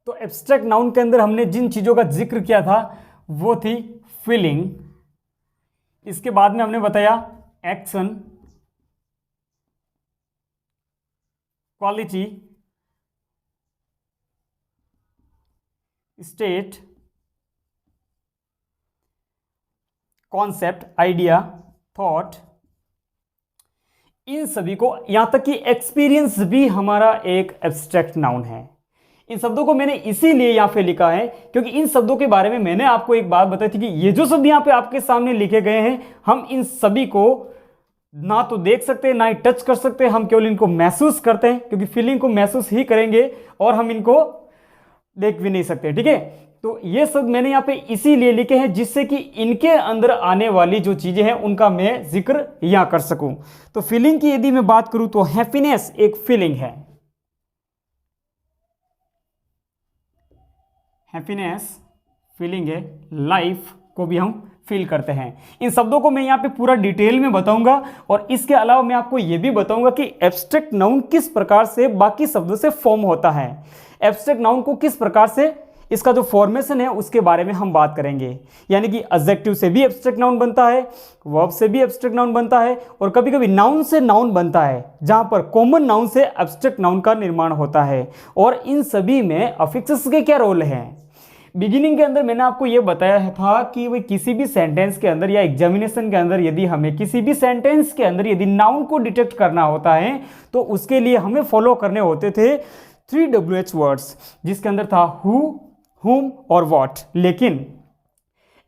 तो abstract noun के अंदर हमने जिन चीजों का जिक्र किया था वो थी फीलिंग, इसके बाद में हमने बताया action, quality, state, concept, idea, thought, इन सभी को, यहां तक कि एक्सपीरियंस भी हमारा एक एब्स्ट्रैक्ट नाउन है। इन शब्दों को मैंने इसीलिए यहां पे लिखा है क्योंकि इन शब्दों के बारे में मैंने आपको एक बात बताई थी कि ये जो शब्द यहां पे आपके सामने लिखे गए हैं, हम इन सभी को ना तो देख सकते हैं ना ही टच कर सकते हैं, हम केवल इनको महसूस करते हैं, क्योंकि फीलिंग को महसूस ही करेंगे और हम इनको देख भी नहीं सकते। ठीक है, तो ये शब्द मैंने यहां पे इसीलिए लिखे हैं जिससे कि इनके अंदर आने वाली जो चीजें हैं उनका मैं जिक्र यहां कर सकूं। तो फीलिंग की यदि मैं बात करूं तो हैप्पीनेस एक फीलिंग है, हैप्पीनेस फीलिंग है, लाइफ को भी हम फील करते हैं। इन शब्दों को मैं यहां पे पूरा डिटेल में बताऊंगा और इसके अलावा मैं आपको यह भी बताऊंगा कि एब्स्ट्रैक्ट नाउन किस प्रकार से बाकी शब्दों से फॉर्म होता है, एब्स्ट्रैक्ट नाउन को किस प्रकार से इसका जो फॉर्मेशन है उसके बारे में हम बात करेंगे। यानी कि एडजेक्टिव से भी एब्स्ट्रैक्ट नाउन बनता है, वर्ब से भी एब्स्ट्रैक्ट नाउन बनता है और कभी कभी नाउन से नाउन बनता है, जहां पर कॉमन नाउन से एब्स्ट्रैक्ट नाउन का निर्माण होता है। और इन सभी में अफिक्सेस के क्या रोल हैं? बिगिनिंग के अंदर मैंने आपको यह बताया था कि वही किसी भी सेंटेंस के अंदर या एग्जामिनेशन के अंदर यदि हमें किसी भी सेंटेंस के अंदर यदि नाउन को डिटेक्ट करना होता है तो उसके लिए हमें फॉलो करने होते थे 3 वर्ड्स, जिसके अंदर था हु, whom और what। लेकिन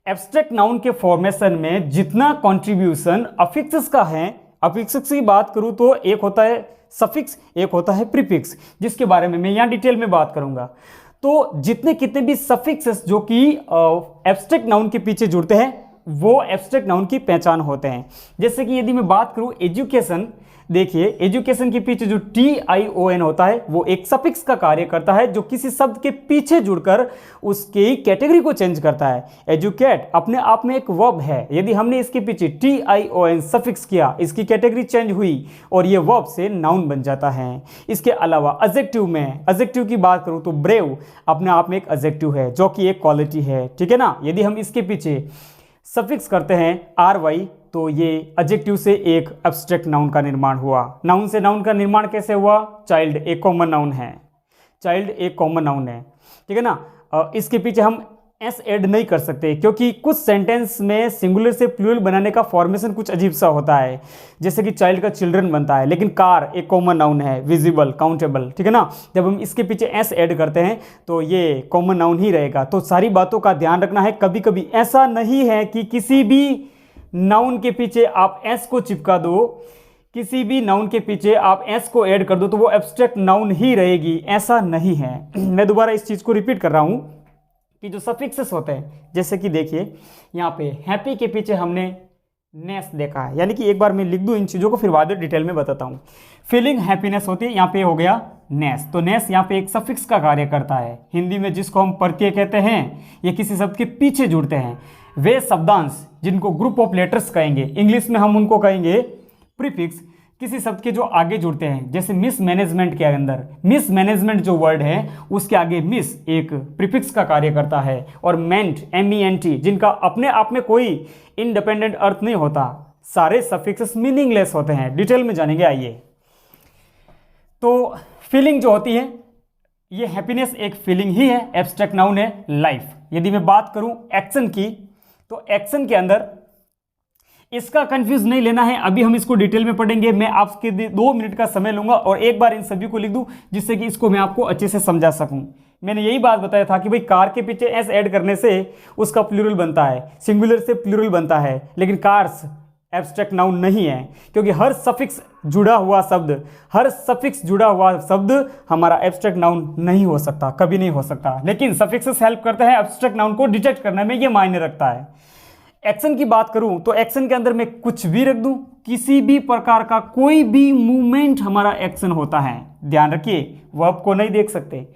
एब्स्ट्रैक्ट नाउन के फॉर्मेशन में जितना कंट्रीब्यूशन अफिक्सेस का है, अफिक्सेस की बात करूं तो एक होता है सफिक्स, एक होता है प्रीफिक्स, जिसके बारे में मैं यहां डिटेल में बात करूंगा। तो जितने कितने भी सफिक्सेस जो कि एब्स्ट्रैक्ट नाउन के पीछे जुड़ते हैं वो एब्स्ट्रैक्ट नाउन की पहचान होते हैं। जैसे कि यदि मैं बात करूं एजुकेशन, देखिए एजुकेशन के पीछे जो TION होता है वो एक सफिक्स का कार्य करता है जो किसी शब्द के पीछे जुड़कर उसकी कैटेगरी को चेंज करता है। एजुकेट अपने आप में एक वर्ब है, यदि हमने इसके पीछे TION सफिक्स किया, इसकी कैटेगरी चेंज हुई और ये वर्ब से नाउन बन जाता है। इसके अलावा एडजेक्टिव में, एडजेक्टिव की बात करूं तो ब्रेव अपने आप में एक एडजेक्टिव है जो कि एक क्वालिटी है, ठीक है ना। यदि हम इसके पीछे सफिक्स करते हैं RY तो ये एडजेक्टिव से एक एब्स्ट्रैक्ट नाउन का निर्माण हुआ। नाउन से नाउन का निर्माण कैसे हुआ? चाइल्ड एक कॉमन नाउन है, चाइल्ड एक कॉमन नाउन है, ठीक है ना। इसके पीछे हम एस ऐड नहीं कर सकते क्योंकि कुछ सेंटेंस में सिंगुलर से प्लूरल बनाने का फॉर्मेशन कुछ अजीब सा होता है। जैसे कि चाइल्ड का चिल्ड्रन बनता है, लेकिन कार एक कॉमन नाउन है, विजिबल, काउंटेबल, ठीक है ना। जब हम इसके पीछे एस ऐड करते हैं तो ये कॉमन नाउन ही रहेगा। तो सारी बातों का ध्यान रखना है। कभी कभी ऐसा नहीं है कि किसी भी नाउन के पीछे आप एस को चिपका दो, किसी भी नाउन के पीछे आप एस को ऐड कर दो तो वो एब्स्ट्रैक्ट नाउन ही रहेगी, ऐसा नहीं है। मैं दोबारा इस चीज़ को रिपीट कर रहा हूं कि जो सफिक्सेस होते हैं, जैसे कि देखिए यहाँ पे हैप्पी के पीछे हमने नेस देखा है, यानी कि एक बार मैं लिख दूं इन चीज़ों को फिर बाद में डिटेल में बताता हूँ। फीलिंग हैप्पीनेस होती है, यहाँ पे हो गया नेस, तो नेस यहाँ पे एक सफिक्स का कार्य करता है। हिंदी में जिसको हम प्रत्यय कहते हैं, ये किसी शब्द के पीछे जुड़ते हैं। वे शब्दांश जिनको ग्रुप ऑफ लेटर्स कहेंगे, इंग्लिश में हम उनको कहेंगे प्रीफिक्स, किसी शब्द के जो आगे जुड़ते हैं। जैसे मिस मैनेजमेंट के अंदर मिस मैनेजमेंट जो वर्ड है उसके आगे मिस एक प्रीफिक्स का कार्य करता है। और मेंट MENT जिनका अपने आप में कोई इंडिपेंडेंट अर्थ नहीं होता, सारे सफिक्सेस मीनिंगलेस होते हैं। डिटेल में जानेंगे, आइए। तो फीलिंग जो होती है, ये हैप्पीनेस एक फीलिंग ही है, एब्स्ट्रैक्ट नाउन है लाइफ। यदि मैं बात करूं एक्शन की, तो एक्शन के अंदर इसका कंफ्यूज नहीं लेना है, अभी हम इसको डिटेल में पढ़ेंगे। मैं आपके 2 मिनट का समय लूंगा और एक बार इन सभी को लिख दूं जिससे कि इसको मैं आपको अच्छे से समझा सकूं। मैंने यही बात बताया था कि भाई कार के पीछे एस ऐड करने से उसका प्लूरल बनता है, सिंगुलर से प्लूरल बनता है, लेकिन कार्स एब्स्ट्रैक्ट नाउन नहीं है क्योंकि हर सफिक्स जुड़ा हुआ शब्द हमारा एब्स्ट्रैक्ट नाउन नहीं हो सकता, कभी नहीं हो सकता। लेकिन सफिक्सेस हेल्प करते हैं एब्स्ट्रैक्ट नाउन को डिटेक्ट करने में, ये मायने रखता है। एक्शन की बात करूं तो एक्शन के अंदर मैं कुछ भी रख दूं, किसी भी प्रकार का कोई भी मूवमेंट हमारा एक्शन होता है। ध्यान रखिए, वर्ब को नहीं देख सकते,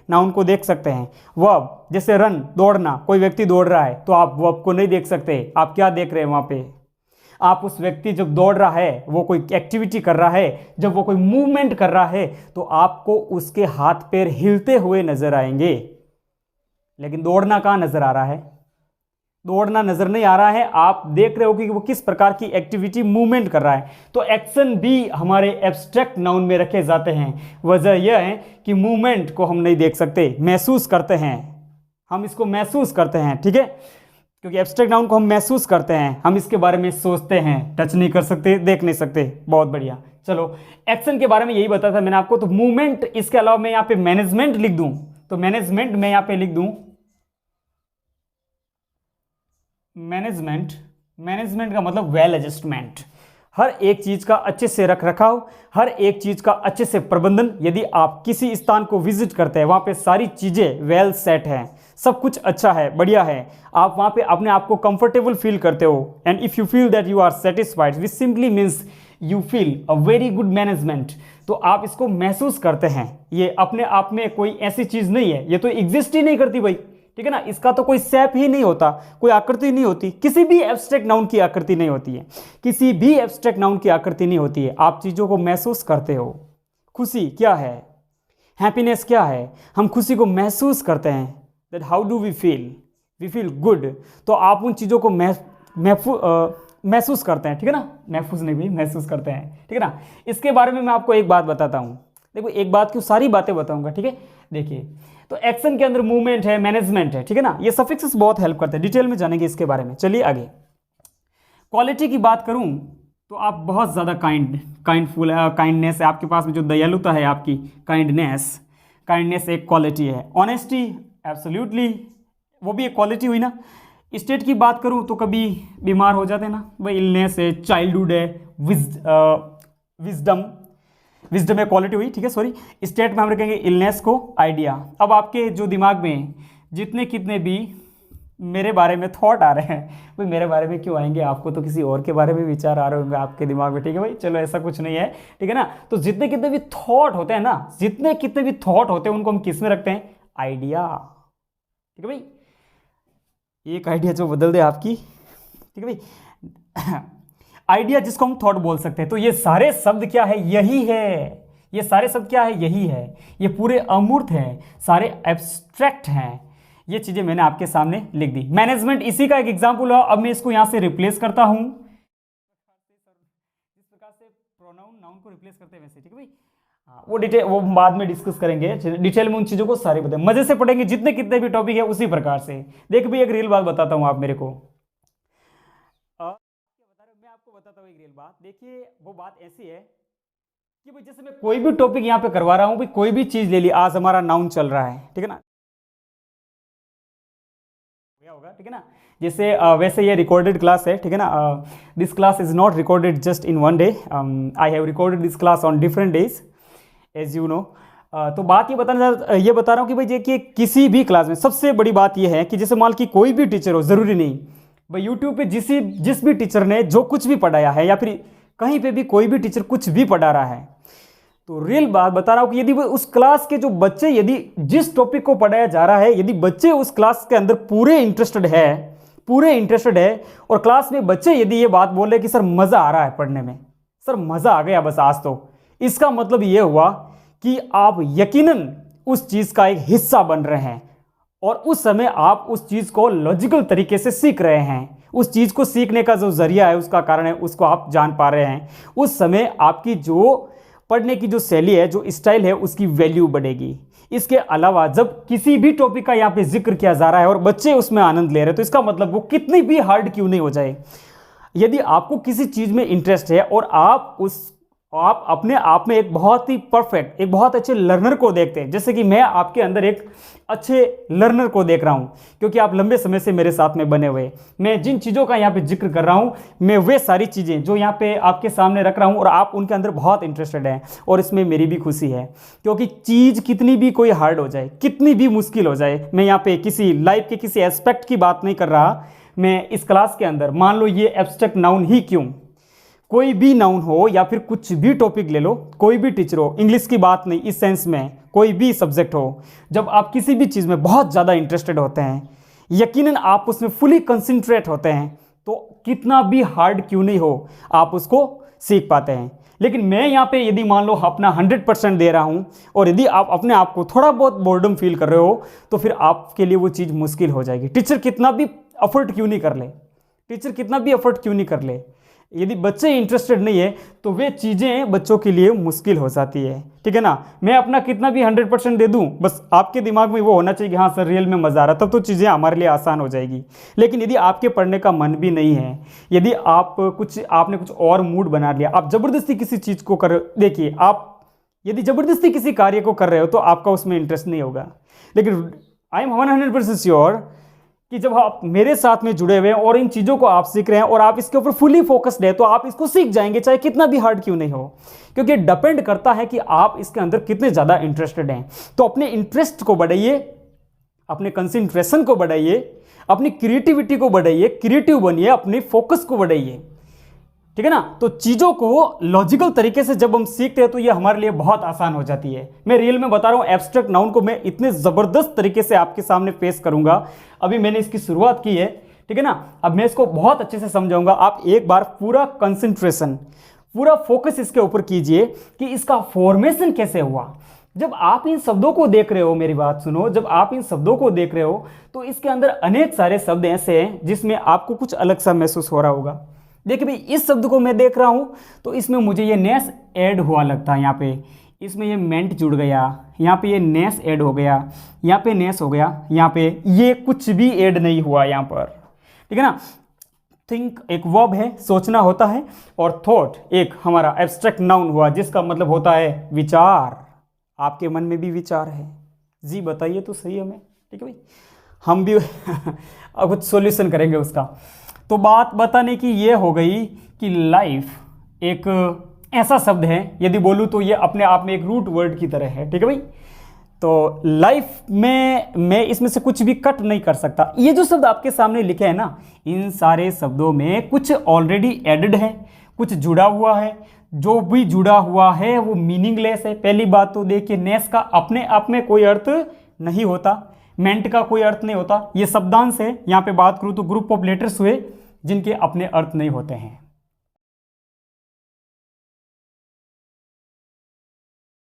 नाउन को देख सकते हैं। वर्ब जैसे रन, दौड़ना, कोई व्यक्ति दौड़ रहा है तो आप वर्ब को नहीं देख सकते, आप क्या देख रहे हैं वहां पे? आप उस व्यक्ति जब दौड़ रहा है, वो कोई एक्टिविटी कर रहा है, जब वो कोई मूवमेंट कर रहा है, तो आपको उसके हाथ पैर हिलते हुए नजर आएंगे। लेकिन दौड़ना कहाँ नजर आ रहा है? दौड़ना नजर नहीं आ रहा है। आप देख रहे हो कि वो किस प्रकार की एक्टिविटी मूवमेंट कर रहा है। तो एक्शन भी हमारे एब्स्ट्रैक्ट नाउन में रखे जाते हैं। वजह यह है कि मूवमेंट को हम नहीं देख सकते, महसूस करते हैं, हम इसको महसूस करते हैं, ठीक है, क्योंकि एब्स्ट्रैक्ट नाउन को हम महसूस करते हैं, हम इसके बारे में सोचते हैं, टच नहीं कर सकते, देख नहीं सकते। बहुत बढ़िया। चलो, एक्शन के बारे में यही बताया था मैंने आपको। तो मूवमेंट, इसके अलावा मैं यहाँ पे मैनेजमेंट लिख दूं, तो मैनेजमेंट मैं यहाँ पे लिख दूं मैनेजमेंट। मैनेजमेंट का मतलब वेल एडजस्टमेंट, हर एक चीज का अच्छे से रख रखाव, हर एक चीज का अच्छे से प्रबंधन। यदि आप किसी स्थान को विजिट करते हैं, वहां पे सारी चीजें वेल सेट हैं, सब कुछ अच्छा है, बढ़िया है, आप वहां पे अपने आप को कंफर्टेबल फील करते हो, and if you feel that you are satisfied, which simply means you feel a very good management, तो आप इसको महसूस करते हैं। ये अपने आप में कोई ऐसी चीज नहीं है, ये तो एग्जिस्ट ही नहीं करती भाई, ठीक है ना, इसका तो कोई शेप ही नहीं होता, कोई आकृति नहीं होती, किसी भी एब्स्ट्रैक्ट नाउन की आकृति नहीं होती है, किसी भी एब्स्ट्रैक्ट नाउन की आकृति नहीं होती है। आप चीजों को महसूस करते हो। खुशी क्या है, हैप्पीनेस क्या है, हम खुशी को महसूस करते हैं। That how do we feel good. तो आप उन चीजों को महसूस करते हैं, ठीक है ना, महफूज नहीं भी, महसूस करते हैं, ठीक है ना। इसके बारे में मैं आपको एक बात बताता हूं। देखो, एक बात क्यों, सारी बातें बताऊंगा, ठीक है। देखिए, तो एक्शन के अंदर मूवमेंट है, मैनेजमेंट है, ठीक है ना, ये सफिक्सेस बहुत हेल्प करते हैं। डिटेल में जानेंगे इसके बारे में। चलिए आगे। क्वालिटी की बात करूं तो आप बहुत ज़्यादा काइंडफुल है, काइंडनेस है आपके पास में, जो दयालुता है आपकी, काइंडनेस एक क्वालिटी है। ऑनेस्टी एब्सोल्युटली वो भी एक क्वालिटी हुई ना। स्टेट की बात करूं तो कभी बीमार हो जाते हैं ना भाई, इलनेस है, चाइल्डहुड है, विजडम एक क्वालिटी हुई, ठीक है। सॉरी, स्टेट में हम रखेंगे इलनेस को, आइडिया। अब आपके जो दिमाग में जितने कितने भी मेरे बारे में थॉट आ रहे हैं, भाई मेरे बारे में क्यों आएंगे, आपको तो किसी और के बारे में विचार आ रहे होंगे आपके दिमाग में, ठीक है भाई। चलो, ऐसा कुछ नहीं है, ठीक है ना। तो जितने कितने भी थॉट होते हैं ना, जितने कितने भी थॉट होते हैं, उनको हम किस में रखते हैं, आइडिया, ठीक है भाई। एक आइडिया जो बदल दे आपकी, ठीक है भाई, आइडिया जिसको हम थॉट बोल सकते हैं। तो ये सारे शब्द क्या है, यही है, ये सारे शब्द क्या है, यही है, ये पूरे अमूर्त हैं, सारे एब्स्ट्रैक्ट हैं। ये चीजें मैंने आपके सामने लिख दी। मैनेजमेंट इसी का एक एग्जांपल है। अब मैं इसको यहां से रिप्लेस करता हूं, जिस प्रकार से प्रोनाउन नाउन को रिप्लेस करते हैं वैसे, ठीक है भाई। वो बाद में डिस्कस करेंगे डिटेल में, उन चीजों को सारे बताएं, मजे से पढ़ेंगे, जितने कितने भी टॉपिक है उसी प्रकार से। देख भी, एक रियल बात बताता हूं आप मेरे को, मैं आपको बताता हूं एक रियल बात। देखिए, वो बात ऐसी है कि भाई जैसे मैं कोई भी टॉपिक यहाँ पे करवा रहा हूँ, भाई कोई भी चीज ले ली, आज हमारा नाउन चल रहा है, ठीक है ना, क्या होगा, ठीक है ना। जैसे वैसे ये रिकॉर्डेड क्लास है, ठीक है ना। This class is not recorded just in one day, I have recorded this class on different days, as you know. तो बात ये बता रहा हूँ कि भाई देखिए, किसी भी क्लास में सबसे बड़ी बात ये है कि जैसे मान कि कोई भी टीचर हो, जरूरी नहीं भाई यूट्यूब पे जिस भी टीचर ने जो कुछ भी पढ़ाया है, या फिर कहीं पे भी कोई भी टीचर कुछ भी पढ़ा रहा है, तो रियल बात बता रहा हूं कि यदि उस क्लास के जो बच्चे, यदि जिस टॉपिक को पढ़ाया जा रहा है, यदि बच्चे उस क्लास के अंदर पूरे इंटरेस्टेड है, और क्लास में बच्चे यदि ये बात बोल रहे कि सर मजा आ रहा है पढ़ने में, सर मजा आ गया बस आज, तो इसका मतलब ये हुआ कि आप यकीनन उस चीज का एक हिस्सा बन रहे हैं, और उस समय आप उस चीज को लॉजिकल तरीके से सीख रहे हैं। उस चीज को सीखने का जो जरिया है, उसका कारण है, उसको आप जान पा रहे हैं। उस समय आपकी जो पढ़ने की जो शैली है, जो स्टाइल है, उसकी वैल्यू बढ़ेगी। इसके अलावा जब किसी भी टॉपिक का यहाँ पे जिक्र किया जा रहा है और बच्चे उसमें आनंद ले रहे हैं, तो इसका मतलब वो कितनी भी हार्ड क्यों नहीं हो जाए, यदि आपको किसी चीज में इंटरेस्ट है और आप अपने आप में एक बहुत ही परफेक्ट, एक बहुत अच्छे लर्नर को देखते हैं, जैसे कि मैं आपके अंदर एक अच्छे लर्नर को देख रहा हूं, क्योंकि आप लंबे समय से मेरे साथ में बने हुए। मैं जिन चीज़ों का यहाँ पे जिक्र कर रहा हूं, मैं वे सारी चीज़ें जो यहाँ पे आपके सामने रख रहा हूं, और आप उनके अंदर बहुत इंटरेस्टेड हैं, और इसमें मेरी भी खुशी है। क्योंकि चीज़ कितनी भी कोई हार्ड हो जाए, कितनी भी मुश्किल हो जाए, मैं यहाँ पे किसी लाइफ के किसी एस्पेक्ट की बात नहीं कर रहा। मैं इस क्लास के अंदर, मान लो ये एब्स्ट्रैक्ट नाउन ही क्यों, कोई भी नाउन हो या फिर कुछ भी टॉपिक ले लो, कोई भी टीचर हो, इंग्लिश की बात नहीं, इस सेंस में कोई भी सब्जेक्ट हो, जब आप किसी भी चीज़ में बहुत ज़्यादा इंटरेस्टेड होते हैं, यकीनन आप उसमें फुली कंसंट्रेट होते हैं, तो कितना भी हार्ड क्यों नहीं हो, आप उसको सीख पाते हैं। लेकिन मैं यहाँ पे यदि मान लो अपना 100% दे रहा हूँ और यदि आप अपने आप को थोड़ा बहुत बोर्डम फील कर रहे हो तो फिर आपके लिए वो चीज़ मुश्किल हो जाएगी। टीचर कितना भी एफर्ट क्यों नहीं कर ले, टीचर कितना भी एफर्ट क्यों नहीं कर ले, यदि बच्चे इंटरेस्टेड नहीं है तो वे चीज़ें बच्चों के लिए मुश्किल हो जाती है। ठीक है ना, मैं अपना कितना भी 100% दे दूं, बस आपके दिमाग में वो होना चाहिए कि हाँ सर रियल में मज़ा आ रहा, तब तो चीज़ें हमारे लिए आसान हो जाएगी। लेकिन यदि आपके पढ़ने का मन भी नहीं है, यदि आपने कुछ और मूड बना लिया, आप ज़बरदस्ती किसी चीज़ को कर, देखिए आप यदि ज़बरदस्ती किसी कार्य को कर रहे हो तो आपका उसमें इंटरेस्ट नहीं होगा। लेकिन आई एम 100% श्योर कि जब आप मेरे साथ में जुड़े हुए हैं और इन चीज़ों को आप सीख रहे हैं और आप इसके ऊपर फुली फोकस्ड है तो आप इसको सीख जाएंगे, चाहे कितना भी हार्ड क्यों नहीं हो, क्योंकि डिपेंड करता है कि आप इसके अंदर कितने ज़्यादा इंटरेस्टेड हैं। तो अपने इंटरेस्ट को बढ़ाइए, अपने कंसंट्रेशन को बढ़ाइए, अपनी क्रिएटिविटी को बढ़ाइए, क्रिएटिव बनिए, अपने फोकस को बढ़ाइए। ठीक है ना, तो चीज़ों को लॉजिकल तरीके से जब हम सीखते हैं तो ये हमारे लिए बहुत आसान हो जाती है। मैं रियल में बता रहा हूँ, एब्स्ट्रैक्ट नाउन को मैं इतने ज़बरदस्त तरीके से आपके सामने पेश करूंगा। अभी मैंने इसकी शुरुआत की है, ठीक है ना, अब मैं इसको बहुत अच्छे से समझाऊंगा। आप एक बार पूरा कंसंट्रेशन, पूरा फोकस इसके ऊपर कीजिए कि इसका फॉर्मेशन कैसे हुआ। जब आप इन शब्दों को देख रहे हो, मेरी बात सुनो, जब आप इन शब्दों को देख रहे हो तो इसके अंदर अनेक सारे शब्द ऐसे हैं जिसमें आपको कुछ अलग सा महसूस हो रहा होगा। देखिए भाई, इस शब्द को मैं देख रहा हूं तो इसमें मुझे ये नेस ऐड हुआ लगता है, यहाँ पे इसमें ये मेंट जुड़ गया, यहाँ पे ये नेस ऐड हो गया, यहाँ पे नेस हो गया, यहाँ पे ये कुछ भी ऐड नहीं हुआ यहाँ पर। ठीक है ना, थिंक एक वर्ब है, सोचना होता है, और थॉट एक हमारा एब्स्ट्रैक्ट नाउन हुआ जिसका मतलब होता है विचार। आपके मन में भी विचार है जी, बताइए तो सही हमें। ठीक है भाई, हम भी अब कुछ सॉल्यूशन करेंगे उसका। तो बात बताने की ये हो गई कि लाइफ एक ऐसा शब्द है, यदि बोलूँ तो ये अपने आप में एक रूट वर्ड की तरह है। ठीक है भाई, तो लाइफ में मैं इसमें से कुछ भी कट नहीं कर सकता। ये जो शब्द आपके सामने लिखे हैं ना, इन सारे शब्दों में कुछ ऑलरेडी एडेड है, कुछ जुड़ा हुआ है। जो भी जुड़ा हुआ है वो मीनिंगलेस है। पहली बात तो देखिए, नेस का अपने आप में कोई अर्थ नहीं होता, मेंट का कोई अर्थ नहीं होता। ये शब्दांश है। यहाँ पे बात करूँ तो ग्रुप ऑफ लेटर्स हुए जिनके अपने अर्थ नहीं होते हैं।